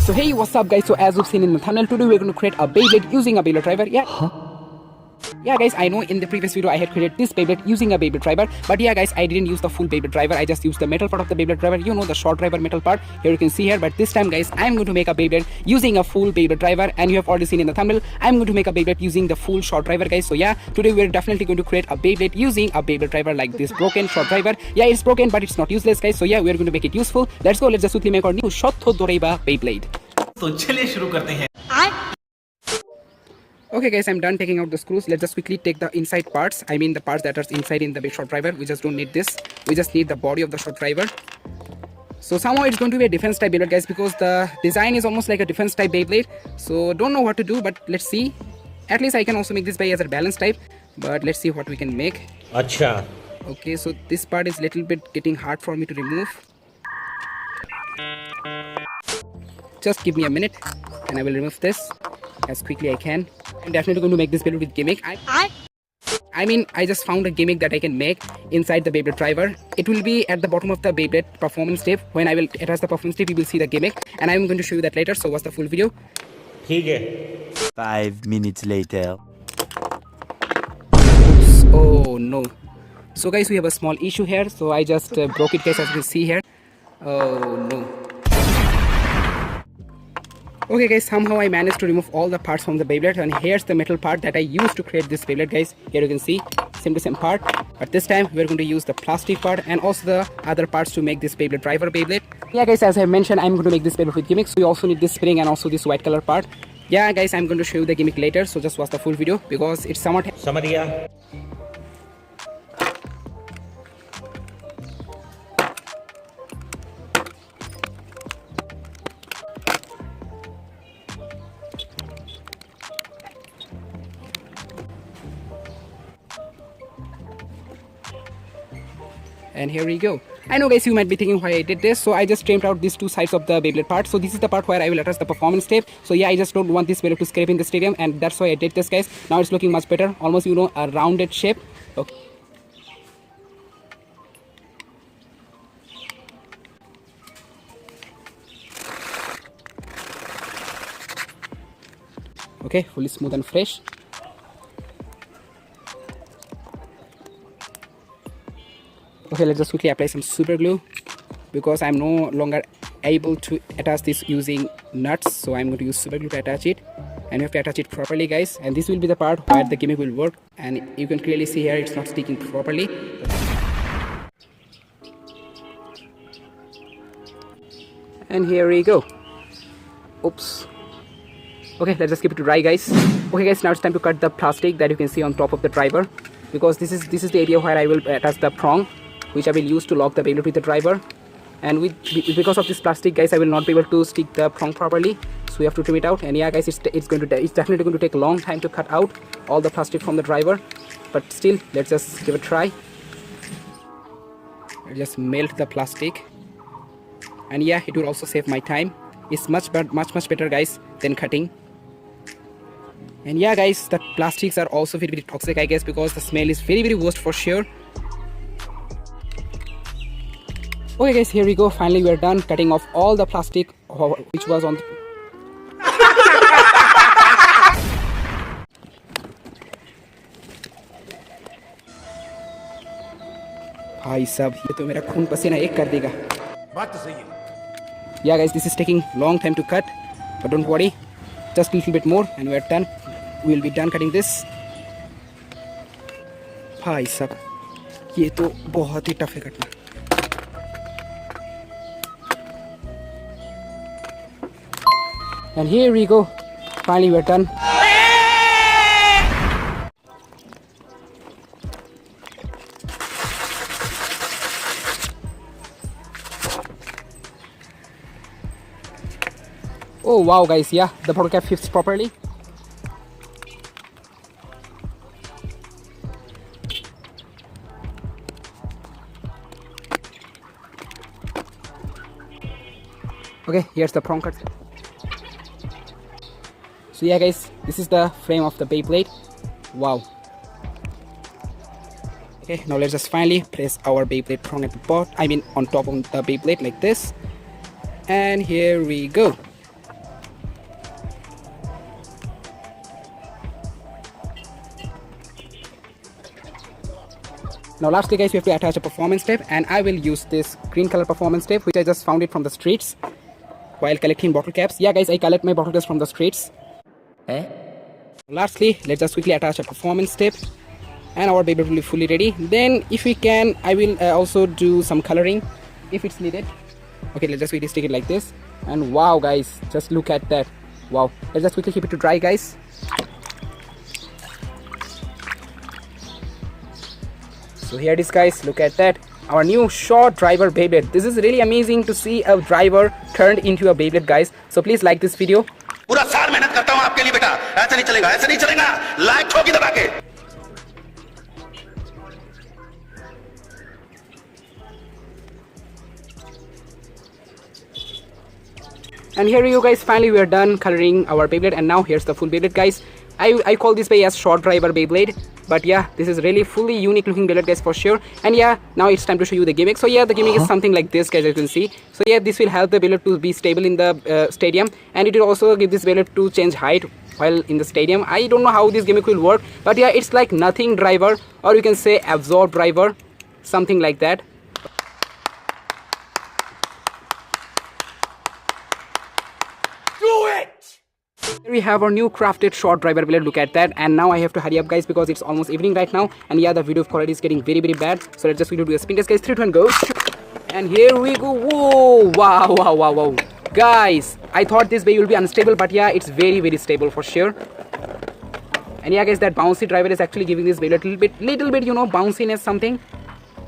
So hey, what's up guys? So as you've seen in the thumbnail, today we're going to create a Beyblade using a Beyblade driver. Yeah guys, I know in the previous video I had created this Beyblade using a Beyblade driver, but yeah guys, I didn't use the full Beyblade driver. I just used the metal part of the Beyblade driver, you know, the short driver metal part. Here you can see here, but this time guys, I'm going to make a Beyblade using a full Beyblade driver, and you have already seen in the thumbnail, I'm going to make a Beyblade using the full short driver guys. So yeah, today we're definitely going to create a Beyblade using a Beyblade driver like this broken short driver. Yeah, it's broken, but it's not useless guys. So yeah, we're going to make it useful. Let's go, let's just quickly make our new Shot Driver Beyblade. तो चलिए शुरू करते हैं. Okay guys, I'm done taking out the screws. Let's just quickly take the inside parts. I mean the parts that are inside in the short driver. We just don't need this. We just need the body of the short driver. So somehow it's going to be a defense type Beyblade guys, because the design is almost like a defense type Beyblade. So don't know what to do, but let's see. At least I can also make this by as a balance type, but let's see what we can make. अच्छा. Okay, so this part is little bit getting hard for me to remove. Just give me a minute and I will remove this as quickly I can. I'm definitely going to make this Beyblade with gimmick. I mean, I just found a gimmick that I can make inside the Beyblade driver. It will be at the bottom of the Beyblade performance tape. When I will attach the performance tape, you will see the gimmick, and I'm going to show you that later. So watch the full video. ठीक है. 5 minutes later. Oops. Oh no. So guys, we have a small issue here. So I just broke it guys, as you can see here. Oh no. Okay guys, somehow I managed to remove all the parts from the Beyblade, and here's the metal part that I used to create this Beyblade guys. Here you can see, same to same part, but this time we're going to use the plastic part and also the other parts to make this Beyblade driver Beyblade. Yeah guys, as I mentioned, I'm going to make this Beyblade with gimmicks, so you also need this spring and also this white color part. Yeah guys, I'm going to show you the gimmick later, so just watch the full video because it's somewhat... समझ गया. And here we go. I know guys, you might be thinking why I did this. So I just trimmed out these two sides of the Beyblade part. So this is the part where I will attach the performance tape. So yeah, I just don't want this Beyblade to scrape in the stadium, and that's why I did this guys. Now it's looking much better, almost, you know, a rounded shape. Okay. Okay, fully smooth and fresh. Okay, let's just quickly apply some super glue because I'm no longer able to attach this using nuts. So I'm going to use super glue to attach it, and you have to attach it properly guys. And this will be the part where the gimmick will work, and you can clearly see here it's not sticking properly. And here we go. Oops. Okay, let's just keep it to dry guys. Okay guys, now it's time to cut the plastic that you can see on top of the driver, because this is the area where I will attach the prong, which I will use to lock the Beyblade with the driver. And because of this plastic guys, I will not be able to stick the prong properly, so we have to trim it out. And yeah guys, it's definitely going to take a long time to cut out all the plastic from the driver, but still, let's just give it a try. I'll just melt the plastic, and yeah, it will also save my time. It's much better guys than cutting. And yeah guys, the plastics are also very toxic I guess, because the smell is very worst for sure. Okay guys, here we go. Finally we are done cutting off all the plastic which was on भाई साहब, ये तो मेरा खून पसीना एक कर देगा. बात तो सही है. Yeah guys, this is taking long time to cut, but don't worry, just a little bit more and we are done. We will be done cutting this. भाई साहब, ये तो बहुत ही टफ है कटना. And here we go. Finally we're done. Oh wow guys, yeah, the bottle cap fits properly. Okay, here's the prong cut. So yeah guys, this is the frame of the Beyblade. Wow. Okay, now let's just finally place our Beyblade prong at the bottom, I mean on top of the Beyblade like this. And here we go. Now lastly guys, we have to attach a performance tape, and I will use this green color performance tape which I just found it from the streets while collecting bottle caps. Yeah guys, I collect my bottle caps from the streets. Lastly, let's just quickly attach a performance tape, and our Beyblade will be fully ready. Then if we can, I will also do some coloring if it's needed. Okay, let's just quickly stick it like this. And wow guys, just look at that. Wow, let's just quickly keep it to dry guys. So here it is guys, look at that, our new Shot Driver Beyblade. This is really amazing to see a driver turned into a Beyblade guys. So please like this video. पूरा साल मेहनत करता हूं आपके लिए बेटा, ऐसे नहीं चलेगा, ऐसे नहीं चलेगा, लाइक ठोकी दबा के। And here you guys, finally we are done coloring our Beyblade, and now here's the full Beyblade guys. I call this way as Shot Driver Beyblade, but yeah, this is really fully unique looking Beyblade guys for sure. And yeah, now it's time to show you the gimmick. So yeah, the gimmick is something like this guys, as you can see. So yeah, this will help the Beyblade to be stable in the stadium, and it will also give this Beyblade to change height while in the stadium. I don't know how this gimmick will work, but yeah, it's like nothing driver, or you can say absorb driver, something like that. Here we have our new crafted Shot Driver Beyblade, look at that. And now I have to hurry up guys because it's almost evening right now, and yeah, the video quality is getting very bad. So let's just do a spin test guys. 3, 2, 1, go. And here we go. Whoa, wow guys, I thought this bay will be unstable, but yeah, it's very stable for sure. And yeah guys, that bouncy driver is actually giving this Beyblade little bit you know, bounciness something.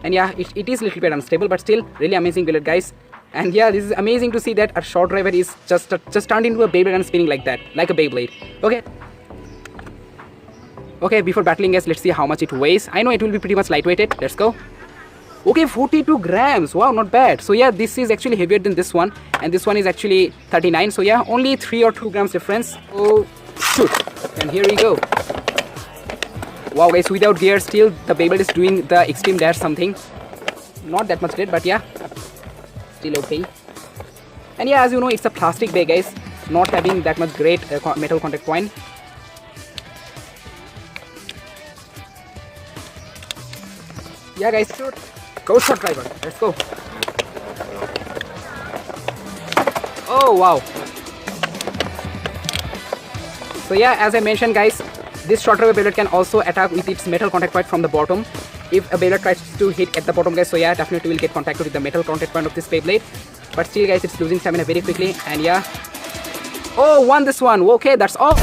And yeah, it is a little bit unstable, but still really amazing Beyblade guys. And yeah, this is amazing to see that a Shot Driver is just turned into a Beyblade and spinning like that, like a Beyblade. Okay, before battling guys, let's see how much it weighs. I know it will be pretty much lightweighted. Let's go. Okay, 42 grams. Wow, not bad. So yeah, this is actually heavier than this one, and this one is actually 39. So yeah, only 3 or 2 grams difference. Oh shoot. And here we go. Wow guys, without gear still the Beyblade is doing the extreme dash something. Not that much dead, but yeah, still okay. And yeah, as you know, it's a plastic bay guys, not having that much great metal contact point. Yeah guys, shoot. Go Shot Driver, let's go. Oh wow. So yeah, as I mentioned guys, this Shot Driver Beyblade can also attack with its metal contact point from the bottom. If a Beyblade tries to hit at the bottom guys, so yeah, definitely will get contacted with the metal contact point of this Beyblade. But still guys, it's losing stamina very quickly. And yeah, oh, won this one. Okay, that's all.